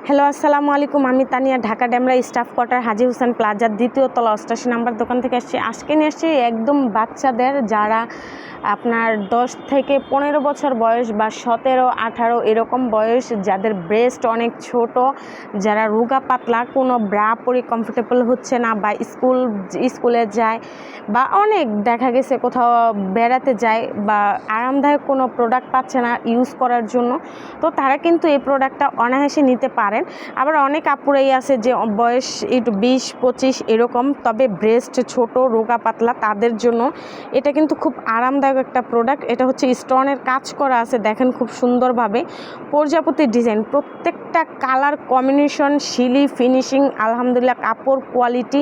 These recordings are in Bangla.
হ্যালো আসসালামু আলাইকুম। আমি তানিয়া, ঢাকা ডেমরা স্টাফ কোয়ার্টার হাজী হোসেন প্লাজার ২য় তলা ৮৮ নাম্বার দোকান থেকে আসছি। আজকে নিয়ে আসছি একদম বাচ্চাদের, যারা আপনার ১০ থেকে ১৫ বছর বয়স বা ১৭, ১৮ এরকম বয়স, যাদের ব্রেস্ট অনেক ছোট, যারা রোগা পাতলা, কোনো ব্রা পরে কমফোর্টেবল হচ্ছে না, বা স্কুলে যায়, বা অনেক দেখা গেছে কোথাও বেড়াতে যায়, বা আরামদায়ক কোনো প্রোডাক্ট পাচ্ছে না ইউজ করার জন্য, তো তারা কিন্তু এই প্রোডাক্টটা অনায়াসে নিতে পারেন। আবার অনেক আপুরাই আছে যে বয়স একটু ২০-২৫ এরকম, তবে ব্রেস্ট ছোট, রোগা পাতলা, তাদের জন্য এটা কিন্তু খুব আরামদায়ক একটা প্রোডাক্ট। এটা হচ্ছে স্টোনের কাজ করা আছে, দেখেন খুব সুন্দরভাবে প্রজাপতির ডিজাইন, প্রত্যেকটা কালার কম্বিনেশন, শিলি ফিনিশিং, আলহামদুলিল্লাহ কাপড় কোয়ালিটি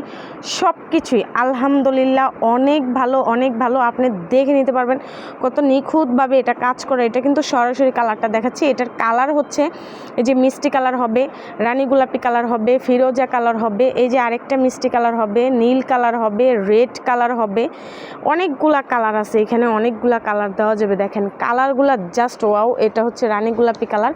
সব কিছুই আলহামদুলিল্লাহ অনেক ভালো, অনেক ভালো। আপনি দেখে নিতে পারবেন কত নিখুঁতভাবে এটা কাজ করে। এটা কিন্তু সরাসরি কালারটা দেখাচ্ছি। এটার কালার হচ্ছে এই যে মিষ্টি কালার হবে, রানী গোলাপি কালার হবে, ফিরোজা কালার হবে, এই যে আরেকটা মিষ্টি কালার হবে, নীল কালার হবে, রেড কালার হবে, অনেকগুলা কালার আছে এখানে, অনেকগুলা কালার দেওয়া যাবে। দেখেন কালারগুলা জাস্ট ওয়াও। এটা হচ্ছে রানী গোলাপি কালার,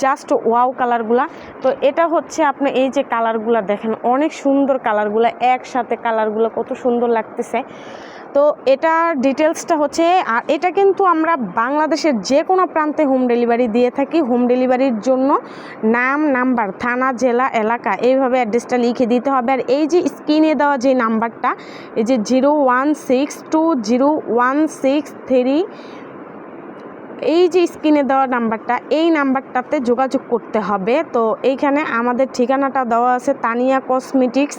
জাস্ট ওয়াও কালারগুলা। তো এটা হচ্ছে আপনি এই যে কালারগুলা দেখেন, অনেক সুন্দর কালারগুলা, একসাথে কালারগুলো কত সুন্দর লাগতেছে। তো এটার ডিটেলসটা হচ্ছে, আর এটা কিন্তু আমরা বাংলাদেশের যে কোনো প্রান্তে হোম ডেলিভারি দিয়ে থাকি। হোম ডেলিভারির জন্য নাম, নাম্বার, থানা, জেলা, এলাকা, এইভাবে অ্যাড্রেসটা লিখে দিতে হবে। আর এই যে স্ক্রিনে দেওয়া যে নাম্বারটা, এই যে 016201663, এই যে স্ক্রিনে দেওয়া নাম্বারটা, এই নাম্বারটাতে যোগাযোগ করতে হবে। তো এইখানে আমাদের ঠিকানাটা দেওয়া আছে, Tania cosmetics,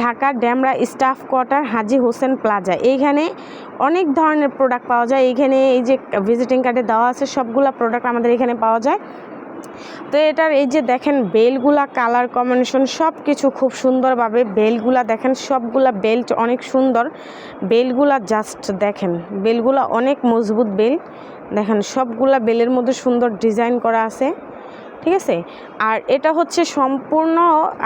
Dhaka Demra staff quarter Haji Hossain plaza. এইখানে অনেক ধরনের প্রোডাক্ট পাওয়া যায়। এইখানে এই যে ভিজিটিং কার্ডে দেওয়া আছে সবগুলা প্রোডাক্ট আমাদের এখানে পাওয়া যায়। তো এটার এই যে দেখেন বেলগুলা, কালার কম্বিনেশন সব কিছু খুব সুন্দরভাবে, বেলগুলা দেখেন, সবগুলা বেল্ট অনেক সুন্দর, বেলগুলা জাস্ট দেখেন, বেলগুলা অনেক মজবুত বেল, দেখেন সবগুলা বেলের মধ্যে সুন্দর ডিজাইন করা আছে, ঠিক আছে। আর এটা হচ্ছে সম্পূর্ণ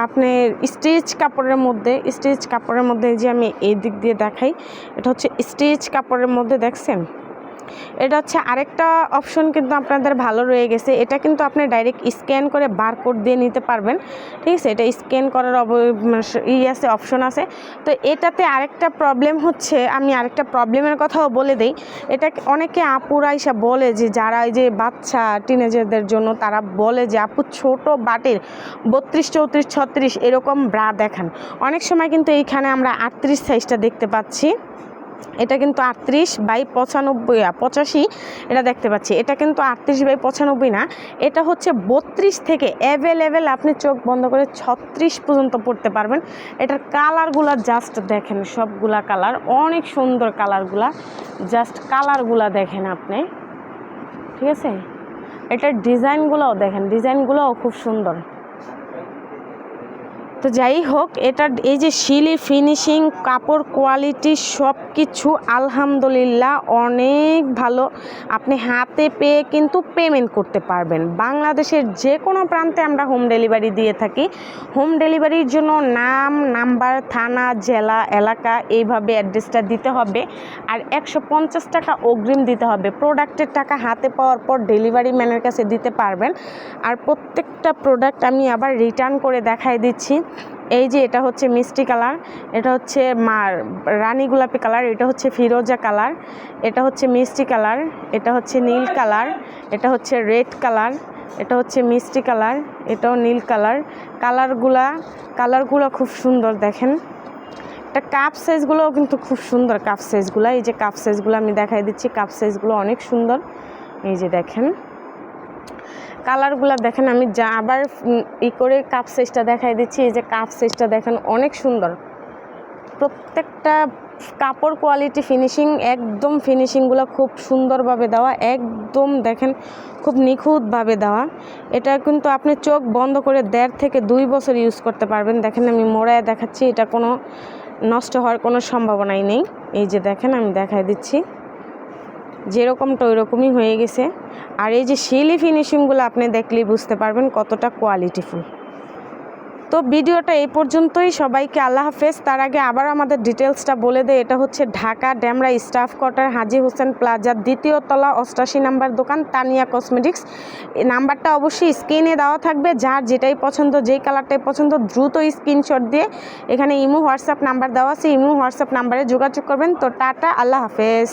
আপনার স্টিচ কাপড়ের মধ্যে, স্টিচ কাপড়ের মধ্যে যে আমি এই দিক দিয়ে দেখাই, এটা হচ্ছে স্টিচ কাপড়ের মধ্যে, দেখছেন। এটা হচ্ছে আরেকটা অপশন কিন্তু আপনাদের ভালো রয়ে গেছে, এটা কিন্তু আপনি ডাইরেক্ট স্ক্যান করে বারকোড দিয়ে নিতে পারবেন, ঠিক আছে। এটা স্ক্যান করার আছে, অপশন আছে। তো এটাতে আরেকটা প্রবলেম হচ্ছে, আমি আরেকটা প্রবলেমের কথাও বলে দিই। এটা অনেকে আপুরা এসে বলে যে, যারা এই যে বাচ্চা টিনেজারদের জন্য, তারা বলে যে আপু ছোট বাটির 32, 34, 36 এরকম ব্রা দেখান। অনেক সময় কিন্তু এইখানে আমরা 38 সাইজটা দেখতে পাচ্ছি, এটা কিন্তু 38/85 এটা দেখতে পাচ্ছি। এটা কিন্তু 38/95 না, এটা হচ্ছে 32 থেকে অ্যাভেলেবেল, আপনি চোখ বন্ধ করে 36 পর্যন্ত পড়তে পারবেন। এটার কালারগুলা জাস্ট দেখেন, সবগুলা কালার অনেক সুন্দর, কালারগুলা জাস্ট কালারগুলা দেখেন আপনি, ঠিক আছে। এটার ডিজাইনগুলোও দেখেন, ডিজাইনগুলোও খুব সুন্দর। তো যাই হোক, এটার এই যে শিলি ফিনিশিং, কাপড় কোয়ালিটি সব কিছু আলহামদুলিল্লাহ অনেক ভালো। আপনি হাতে পেয়ে কিন্তু পেমেন্ট করতে পারবেন। বাংলাদেশের যে কোনো প্রান্তে আমরা হোম ডেলিভারি দিয়ে থাকি। হোম ডেলিভারির জন্য নাম, নাম্বার, থানা, জেলা, এলাকা, এইভাবে অ্যাড্রেসটা দিতে হবে। আর 150 টাকা অগ্রিম দিতে হবে। প্রোডাক্টের টাকা হাতে পাওয়ার পর ডেলিভারি ম্যানের কাছে দিতে পারবেন। আর প্রত্যেকটা প্রোডাক্ট আমি আবার রিটার্ন করে দেখাই দিচ্ছি। এই যে এটা হচ্ছে মিষ্টি কালার, এটা হচ্ছে রানী গোলাপি কালার, এটা হচ্ছে ফিরোজা কালার, এটা হচ্ছে মিষ্টি কালার, এটা হচ্ছে নীল কালার, এটা হচ্ছে রেড কালার, এটা হচ্ছে মিষ্টি কালার, এটাও নীল কালার। কালারগুলো খুব সুন্দর দেখেন। এটা কাপ সাইজগুলোও কিন্তু খুব সুন্দর, কাপ সাইজগুলো, এই যে কাপ সাইজগুলো আমি দেখাই দিচ্ছি, কাপ সাইজগুলো অনেক সুন্দর। এই যে দেখেন কালারগুলো দেখেন, আমি আবার করে কাপ সাইজটা দেখাই দিচ্ছি। এই যে কাপ সাইজটা দেখেন অনেক সুন্দর, প্রত্যেকটা কাপড় কোয়ালিটি, ফিনিশিং, একদম ফিনিশিংগুলো খুব সুন্দরভাবে দেওয়া, একদম দেখেন খুব নিখুঁতভাবে দেওয়া। এটা কিন্তু আপনি চোখ বন্ধ করে 1.5 থেকে 2 বছর ইউজ করতে পারবেন। দেখেন আমি মোড়ায় দেখাচ্ছি, এটা কোনো নষ্ট হওয়ার কোনো সম্ভাবনাই নেই। এই যে দেখেন আমি দেখাই দিচ্ছি, যেরকমটা ওই রকমই হয়ে গেছে। আর এই যে শিলি ফিনিশিংগুলো আপনি দেখলেই বুঝতে পারবেন কতটা কোয়ালিটিফুল। তো ভিডিওটা এই পর্যন্তই, সবাইকে আল্লাহ হাফেজ। তার আগে আবার আমাদের ডিটেলসটা বলে দেয়। এটা হচ্ছে ঢাকা ডেমরা স্টাফ কোয়ার্টার হাজী হোসেন প্লাজার 2য় তলা 88 নাম্বার দোকান তানিয়া কসমেটিক্স। এই নাম্বারটা অবশ্যই স্ক্রিনে দেওয়া থাকবে। যার যেটাই পছন্দ, যেই কালারটাই পছন্দ, দ্রুত স্ক্রিনশট দিয়ে এখানে ইমো হোয়াটসঅ্যাপ নাম্বার দেওয়া আছে, ইমো হোয়াটসঅ্যাপ নাম্বারে যোগাযোগ করবেন। তো টাটা, আল্লাহ হাফেজ।